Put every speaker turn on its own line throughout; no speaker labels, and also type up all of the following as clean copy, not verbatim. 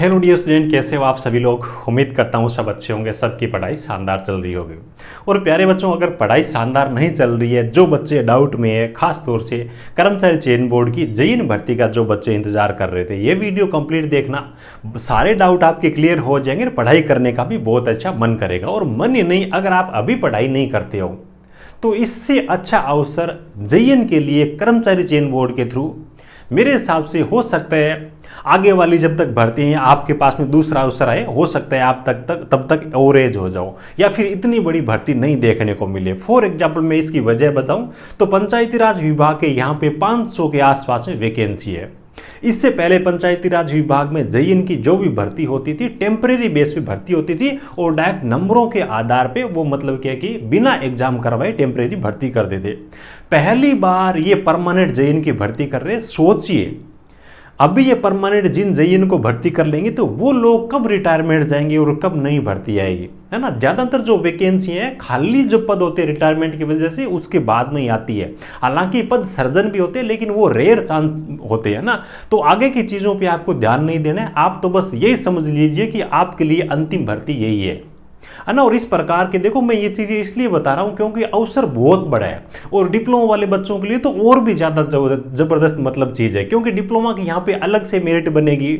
Hello dear student, कैसे हो आप सभी लोग। उम्मीद करता हूँ सब अच्छे होंगे, सबकी पढ़ाई शानदार चल रही होगी। और प्यारे बच्चों, अगर पढ़ाई शानदार नहीं चल रही है, जो बच्चे डाउट में है, खास तौर से कर्मचारी चयन बोर्ड की जेईई भर्ती का जो बच्चे इंतजार कर रहे थे, ये वीडियो कंप्लीट देखना। सारे डाउट आपके क्लियर हो जाएंगे, पढ़ाई करने का भी बहुत अच्छा मन करेगा। और मन ही नहीं, अगर आप अभी पढ़ाई नहीं करते हो तो इससे अच्छा अवसर जेईई के लिए कर्मचारी चयन बोर्ड के थ्रू मेरे हिसाब से हो सकता है। आगे वाली जब तक भर्ती है, आपके पास में दूसरा अवसर आए, हो सकता है आप तब तक ओवरेज हो जाओ या फिर इतनी बड़ी भर्ती नहीं देखने को मिले। फॉर एग्जाम्पल मैं इसकी वजह बताऊं तो पंचायती राज विभाग के यहाँ पे 500 के आसपास में वैकेंसी है। इससे पहले पंचायती राज विभाग में जेईई की जो भी भर्ती होती थी, टेम्परेरी बेस पे भर्ती होती थी और डायरेक्ट नंबरों के आधार पे वो मतलब क्या कि बिना एग्जाम करवाए टेम्परेरी भर्ती कर देते। पहली बार ये परमानेंट जेईई की भर्ती कर रहे। सोचिए, अभी ये परमानेंट जिन जेईई को भर्ती कर लेंगे तो वो लोग कब रिटायरमेंट जाएंगे और कब नई भर्ती आएगी, है ना। ज़्यादातर जो वैकेंसी है, खाली जो पद होते हैं रिटायरमेंट की वजह से, उसके बाद नहीं आती है। हालांकि पद सर्जन भी होते हैं लेकिन वो रेयर चांस होते हैं ना। तो आगे की चीज़ों पे आपको ध्यान नहीं देना है, आप तो बस यही समझ लीजिए कि आपके लिए अंतिम भर्ती यही है ना। और इस प्रकार के देखो, मैं ये चीज़ें इसलिए बता रहा हूँ क्योंकि अवसर बहुत बड़ा है और डिप्लोमा वाले बच्चों के लिए तो और भी ज़्यादा ज़बरदस्त मतलब चीज़ है, क्योंकि डिप्लोमा की यहाँ पे अलग से मेरिट बनेगी।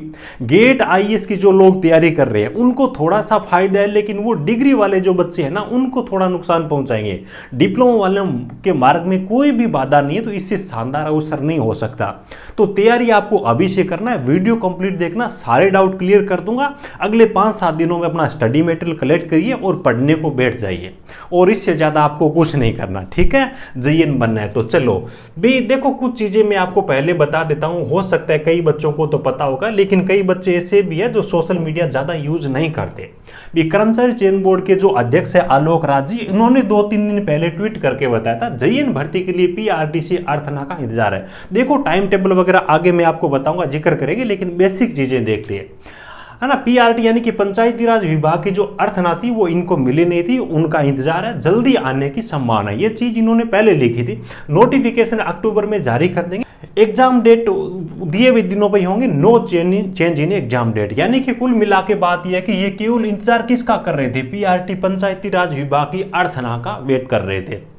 गेट आईएएस की जो लोग तैयारी कर रहे हैं उनको थोड़ा सा फायदा है, लेकिन वो डिग्री वाले जो बच्चे हैं ना, उनको थोड़ा नुकसान पहुंचाएंगे। डिप्लोमा वाले के मार्ग में कोई भी बाधा नहीं है, तो इससे शानदार अवसर नहीं हो सकता। तो तैयारी आपको अभी से करना है, वीडियो कंप्लीट देखना, सारे डाउट क्लियर कर दूंगा। अगले 5-7 दिनों में अपना स्टडी मटेरियल कलेक्ट करिए और पढ़ने को बैठ जाइए, और इससे ज्यादा आपको कुछ नहीं करना, ठीक है। जेईई बनना है तो चलो भी। देखो, कुछ चीजें मैं आपको पहले बता देता हूं, हो सकता है कई बच्चों को तो पता होगा, लेकिन कई बच्चे ऐसे भी है जो सोशल मीडिया ज्यादा यूज नहीं करते भी। कर्मचारी चयन बोर्ड के जो अध्यक्ष है आलोक राज जी, इन्होंने 2-3 दिन पहले ट्वीट करके बताया था जेईई भर्ती के लिए पीआरटीसी अर्थना का इंतजार है। देखो, टाइम टेबल वगैरह आगे मैं आपको बताऊंगा, जिक्र करेंगे, लेकिन बेसिक चीजें देख लिए, है ना। पीआरटी यानी कि पंचायती राज विभाग की जो अर्थना थी वो इनको मिली नहीं थी, उनका इंतजार है, जल्दी आने की संभावना है। ये चीज इन्होंने पहले लिखी थी। नोटिफिकेशन अक्टूबर में जारी कर देंगे। एग्जाम डेट दिए हुए दिनों पर होंगे, no change in exam date. यानी कि कुल मिला के बात यह है कि ये केवल इंतजार किसका कर रहे थे, पीआरटी पंचायती राज विभाग की अर्थना का वेट कर रहे थे।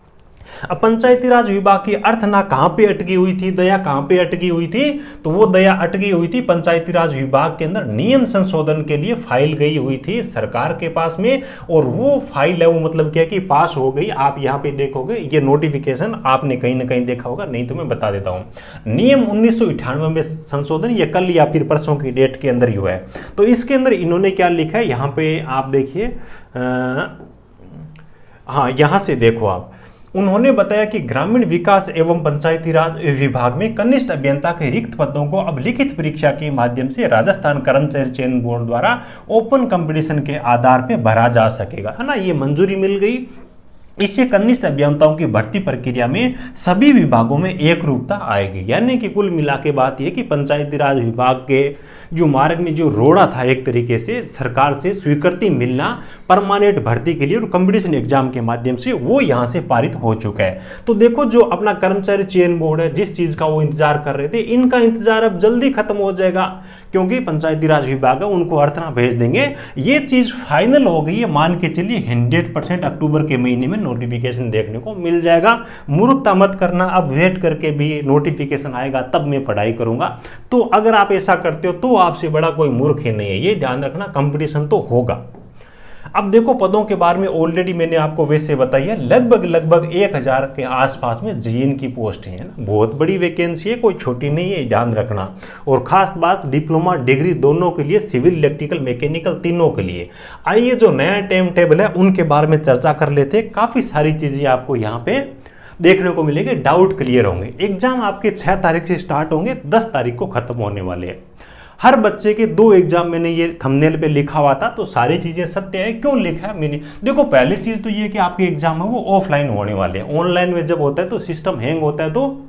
अब पंचायती राज विभाग की अर्थना कहां पे अटकी हुई थी, दया कहां पे अटकी हुई थी, तो वो दया अटकी हुई थी पंचायती राज विभाग के अंदर नियम संशोधन के लिए फाइल गई हुई थी सरकार के पास में, और वो फाइल है वो मतलब क्या कि पास हो गई। आप यहां पे देखोगे ये नोटिफिकेशन आपने कहीं ना कहीं देखा होगा, नहीं तो मैं बता देता हूं। नियम 1998 में संशोधन ये कल या फिर परसों की डेट के अंदर ही हुआ है। तो इसके अंदर इन्होंने क्या लिखा है, यहां पे आप देखिए, हाँ यहां से देखो आप। उन्होंने बताया कि ग्रामीण विकास एवं पंचायती राज विभाग में कनिष्ठ अभियंता के रिक्त पदों को अब लिखित परीक्षा के माध्यम से राजस्थान कर्मचारी चयन बोर्ड द्वारा ओपन कंपटीशन के आधार पर भरा जा सकेगा, है ना। ये मंजूरी मिल गई। इससे कनिष्ठ अभियंताओं की भर्ती प्रक्रिया में सभी विभागों में एक रूपता आएगी। यानी कि कुल मिला के बात यह कि पंचायती राज विभाग के जो मार्ग में जो रोड़ा था, एक तरीके से सरकार से स्वीकृति मिलना परमानेंट भर्ती के लिए और कंपटीशन एग्जाम के माध्यम से, वो यहां से पारित हो चुका है। तो देखो, जो अपना कर्मचारी चयन बोर्ड है, जिस चीज का वो इंतजार कर रहे थे, इनका इंतजार अब जल्दी खत्म हो जाएगा, क्योंकि पंचायती राज विभाग है उनको अर्थना भेज देंगे। ये चीज फाइनल हो गई है, मान के चलिए 100% अक्टूबर के महीने में नोटिफिकेशन देखने को मिल जाएगा। मूर्खता मत करना, अब वेट करके भी नोटिफिकेशन आएगा तब मैं पढ़ाई करूंगा। तो अगर आप ऐसा करते हो तो आपसे बड़ा कोई मूर्ख ही नहीं है, ये ध्यान रखना, कंपटीशन तो होगा। अब देखो, पदों के बारे में ऑलरेडी मैंने आपको वैसे बताई है, लगभग 1000 के आसपास में जेईई की पोस्ट है ना। बहुत बड़ी वैकेंसी है, कोई छोटी नहीं है, ध्यान रखना। और खास बात, डिप्लोमा डिग्री दोनों के लिए, सिविल इलेक्ट्रिकल मैकेनिकल तीनों के लिए। आइए जो नया टाइम टेबल है उनके बारे में चर्चा कर लेते हैं। काफी सारी चीजें आपको यहाँ पे देखने को मिलेंगे, डाउट क्लियर होंगे। एग्जाम आपके 6 तारीख से स्टार्ट होंगे, 10 तारीख को खत्म होने वाले हैं। हर बच्चे के 2 एग्जाम मैंने ये थंबनेल पे लिखा हुआ था, तो सारी चीजें सत्य है। क्यों लिखा है मैंने, देखो पहली चीज तो ये कि आपके एग्जाम है वो ऑफलाइन होने वाले हैं। ऑनलाइन में जब होता है तो सिस्टम हैंग होता है, तो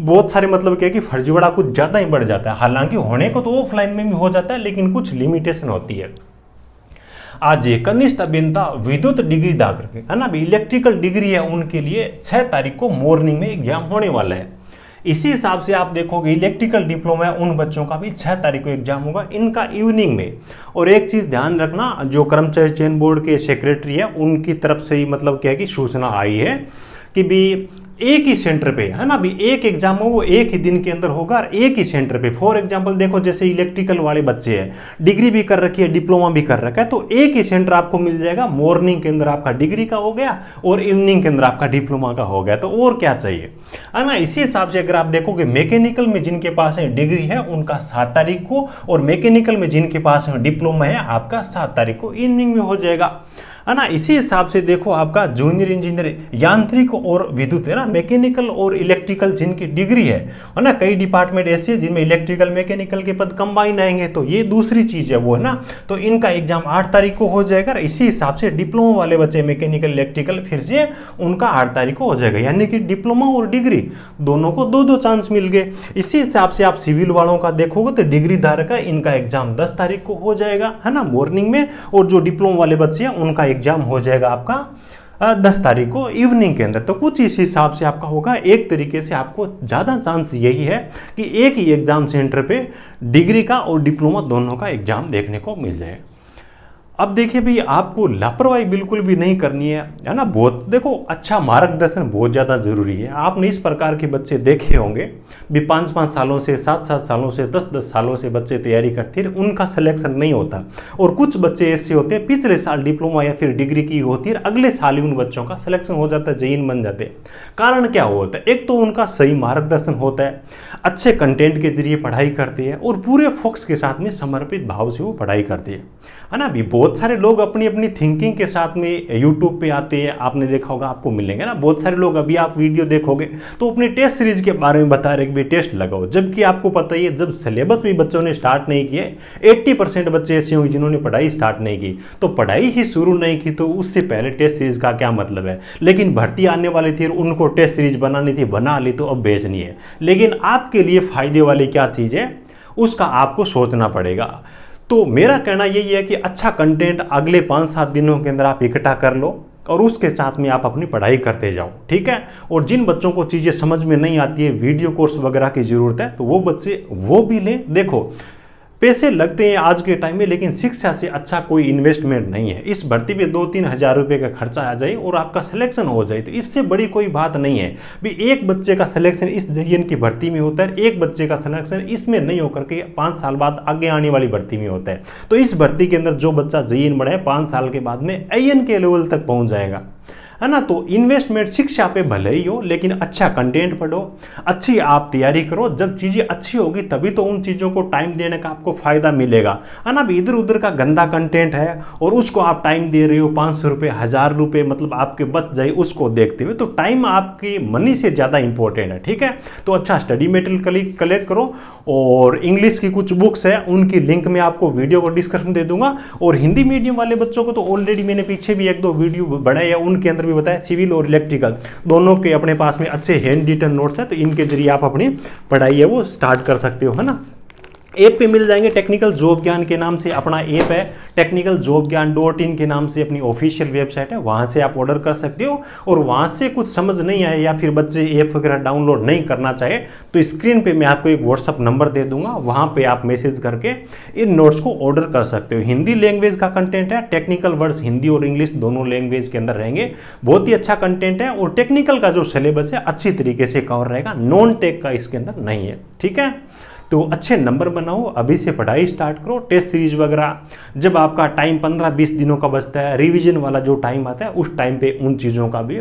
बहुत सारे मतलब क्या कि फर्जीवाड़ा कुछ ज्यादा ही बढ़ जाता है। हालांकि होने को तो ऑफलाइन में भी हो जाता है, लेकिन कुछ लिमिटेशन होती है। आज ये कनिष्ठ अभियंता विद्युत डिग्री धारक है ना, इलेक्ट्रिकल डिग्री है, उनके लिए 6 तारीख को मॉर्निंग में एग्जाम होने वाला है। इसी हिसाब से आप देखोगे इलेक्ट्रिकल डिप्लोमा है उन बच्चों का भी 6 तारीख को एग्जाम होगा, इनका इवनिंग में। और एक चीज़ ध्यान रखना, जो कर्मचारी चयन बोर्ड के सेक्रेटरी है उनकी तरफ से ही मतलब क्या है कि सूचना आई है कि भी एक ही सेंटर पे है ना, भी एक एग्जाम हो वो एक ही दिन के अंदर होगा और एक ही सेंटर पे। फॉर एग्जांपल देखो जैसे इलेक्ट्रिकल वाले बच्चे हैं, डिग्री भी कर रखी है डिप्लोमा भी कर रखा है, तो एक ही सेंटर आपको मिल जाएगा। मॉर्निंग के अंदर आपका डिग्री का हो गया और इवनिंग के अंदर आपका डिप्लोमा का हो गया, तो और क्या चाहिए, है ना। इसी हिसाब से अगर आप देखोगे मैकेनिकल में जिनके पास डिग्री है उनका 7 तारीख को, और मैकेनिकल में जिनके पास डिप्लोमा है आपका 7 तारीख को इवनिंग में हो जाएगा, है ना। इसी हिसाब से देखो आपका जूनियर इंजीनियर यांत्रिक और विद्युत है ना, मैकेनिकल और इलेक्ट्रिकल जिनकी डिग्री है ना, कई डिपार्टमेंट ऐसे हैं जिनमें इलेक्ट्रिकल मैकेनिकल के पद कंबाइन आएंगे, तो ये दूसरी चीज़ है वो, है ना। तो इनका एग्जाम 8 तारीख को हो जाएगा। इसी हिसाब से डिप्लोमा वाले बच्चे मैकेनिकल इलेक्ट्रिकल फिर से उनका 8 तारीख को हो जाएगा, यानी कि डिप्लोमा और डिग्री दोनों को 2-2 चांस मिल गए। इसी हिसाब से आप सिविल वालों का देखोगे तो डिग्री धारक है इनका एग्जाम 10 तारीख को हो जाएगा, है ना, मॉर्निंग में। और जो डिप्लोमा वाले बच्चे हैं उनका एग्जाम हो जाएगा आपका 10 तारीख को इवनिंग के अंदर। तो कुछ इस हिसाब से आपका होगा। एक तरीके से आपको ज़्यादा चांस यही है कि एक ही एग्जाम सेंटर पे डिग्री का और डिप्लोमा दोनों का एग्जाम देखने को मिल जाए। अब देखिए भाई, आपको लापरवाही बिल्कुल भी नहीं करनी है ना। बहुत देखो, अच्छा मार्गदर्शन बहुत ज़्यादा ज़रूरी है। आपने इस प्रकार के बच्चे देखे होंगे भी 5-5 सालों से, 7-7 सालों से, 10-10 सालों से बच्चे तैयारी करते हैं, उनका सिलेक्शन नहीं होता। और कुछ बच्चे ऐसे होते हैं पिछले साल डिप्लोमा या फिर डिग्री की होती है, अगले साल ही उन बच्चों का सिलेक्शन हो जाता है, जईन बन जाते हैं। कारण क्या होता है? एक तो उनका सही मार्गदर्शन होता है, अच्छे कंटेंट के जरिए पढ़ाई करते हैं और पूरे फोकस के साथ में समर्पित भाव से वो पढ़ाई करते हैं, है ना। भी बहुत सारे लोग अपनी अपनी थिंकिंग के साथ में यूट्यूब पे आते हैं, आपने देखा होगा, आपको मिलेंगे ना बहुत सारे लोग। अभी आप वीडियो देखोगे तो अपने टेस्ट सीरीज के बारे में बता रहे कि भाई टेस्ट लगाओ, जबकि आपको पता ही है जब सिलेबस भी बच्चों ने स्टार्ट नहीं किए, 80% बच्चे ऐसे होंगे जिन्होंने पढ़ाई स्टार्ट नहीं की। तो पढ़ाई ही शुरू नहीं की तो उससे पहले टेस्ट सीरीज का क्या मतलब है। लेकिन भर्ती आने वाली थी, उनको टेस्ट सीरीज बनानी थी, बना ली, तो अब भेजनी है। लेकिन आपके लिए फायदे वाली क्या चीज़ है उसका आपको सोचना पड़ेगा। तो मेरा कहना यही है कि अच्छा कंटेंट अगले 5-7 दिनों के अंदर आप इकट्ठा कर लो और उसके साथ में आप अपनी पढ़ाई करते जाओ, ठीक है। और जिन बच्चों को चीज़ें समझ में नहीं आती है, वीडियो कोर्स वगैरह की ज़रूरत है, तो वो बच्चे वो भी लें। देखो, पैसे लगते हैं आज के टाइम में, लेकिन शिक्षा से अच्छा कोई इन्वेस्टमेंट नहीं है। इस भर्ती पे 2-3 हज़ार रुपये का खर्चा आ जाए और आपका सिलेक्शन हो जाए, तो इससे बड़ी कोई बात नहीं है। भी एक बच्चे का सिलेक्शन इस जईएन की भर्ती में होता है, एक बच्चे का सिलेक्शन इसमें नहीं होकर के 5 साल बाद आगे आने वाली भर्ती में होता है। तो इस भर्ती के अंदर जो बच्चा जईएन बढ़े 5 साल के बाद में एएन के लेवल तक पहुँच जाएगा, है ना। तो इन्वेस्टमेंट शिक्षा पे भले ही हो, लेकिन अच्छा कंटेंट पढ़ो, अच्छी आप तैयारी करो। जब चीज़ें अच्छी होगी तभी तो उन चीज़ों को टाइम देने का आपको फ़ायदा मिलेगा, है ना। इधर उधर का गंदा कंटेंट है और उसको आप टाइम दे रहे हो, 500 रुपये, 1000 रुपये मतलब आपके बच जाए उसको देखते हुए, तो टाइम आपकी मनी से ज़्यादा इंपॉर्टेंट है, ठीक है। तो अच्छा स्टडी मटेरियल कलेक्ट करो। और इंग्लिश की कुछ बुक्स है, उनकी लिंक मैं आपको वीडियो को डिस्क्रिप्शन दे दूंगा। और हिंदी मीडियम वाले बच्चों को तो ऑलरेडी मैंने पीछे भी 1-2 वीडियो बनाए हैं, उनके अंदर भी बताया सिविल और इलेक्ट्रिकल दोनों के अपने पास में अच्छे हैंड रिटन नोट्स है, तो इनके जरिए आप अपनी पढ़ाई है वो स्टार्ट कर सकते हो, है ना। ऐप पे मिल जाएंगे, टेक्निकल जॉब ज्ञान के नाम से अपना ऐप है, टेक्निकल जॉब ज्ञान .in के नाम से अपनी ऑफिशियल वेबसाइट है, वहाँ से आप ऑर्डर कर सकते हो। और वहाँ से कुछ समझ नहीं आए या फिर बच्चे ऐप वगैरह डाउनलोड नहीं करना चाहे तो स्क्रीन पे मैं आपको एक व्हाट्सअप नंबर दे दूंगा, वहाँ पे आप मैसेज करके इन नोट्स को ऑर्डर कर सकते हो। हिंदी लैंग्वेज का कंटेंट है, टेक्निकल वर्ड्स हिंदी और इंग्लिश दोनों लैंग्वेज के अंदर रहेंगे, बहुत ही अच्छा कंटेंट है। और टेक्निकल का जो सिलेबस है अच्छी तरीके से कवर रहेगा, नॉन टेक का इसके अंदर नहीं है, ठीक है। तो अच्छे नंबर बनाओ, अभी से पढ़ाई स्टार्ट करो। टेस्ट सीरीज वगैरह जब आपका टाइम 15-20 दिनों का बचता है, रिवीजन वाला जो टाइम आता है उस टाइम पे उन चीज़ों का भी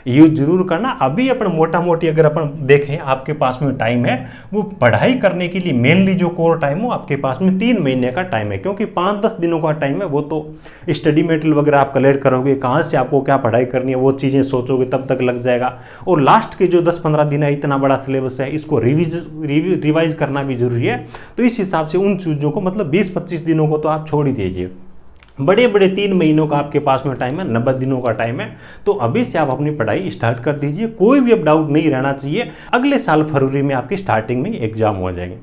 यूज जरूर करना। अभी अपन मोटा मोटी अगर अपन देखें आपके पास में टाइम है वो पढ़ाई करने के लिए, मेनली जो कोर टाइम हो आपके पास में 3 महीने का टाइम है, क्योंकि 5-10 दिनों का टाइम है वो तो स्टडी मटेरियल वगैरह आप कलेक्ट करोगे, कहाँ से आपको क्या पढ़ाई करनी है वो चीज़ें सोचोगे तब तक लग जाएगा। और लास्ट के जो 10-15 दिन है, इतना बड़ा सिलेबस है, इसको रिवाइज करना भी जरूरी है। तो इस हिसाब से उन चीज़ों को मतलब 20-25 दिनों को तो आप छोड़ ही दीजिए, बड़े 3 महीनों का आपके पास में टाइम है, 90 दिनों का टाइम है। तो अभी से आप अपनी पढ़ाई स्टार्ट कर दीजिए, कोई भी अब डाउट नहीं रहना चाहिए। अगले साल फरवरी में आपकी स्टार्टिंग में एग्जाम हो जाएंगे।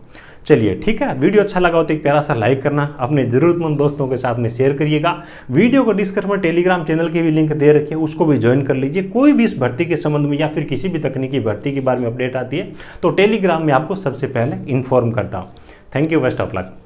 चलिए ठीक है, वीडियो अच्छा लगा हो तो एक प्यारा सा लाइक करना, अपने ज़रूरतमंद दोस्तों के साथ में शेयर करिएगा। वीडियो को डिस्क्रिप्शन में टेलीग्राम चैनल की भी लिंक दे रखी है, उसको भी ज्वाइन कर लीजिए। कोई भी इस भर्ती के संबंध में या फिर किसी भी तकनीकी भर्ती के बारे में अपडेट आती है तो टेलीग्राम में आपको सबसे पहले इन्फॉर्म करता हूँ। Thank you, best of luck.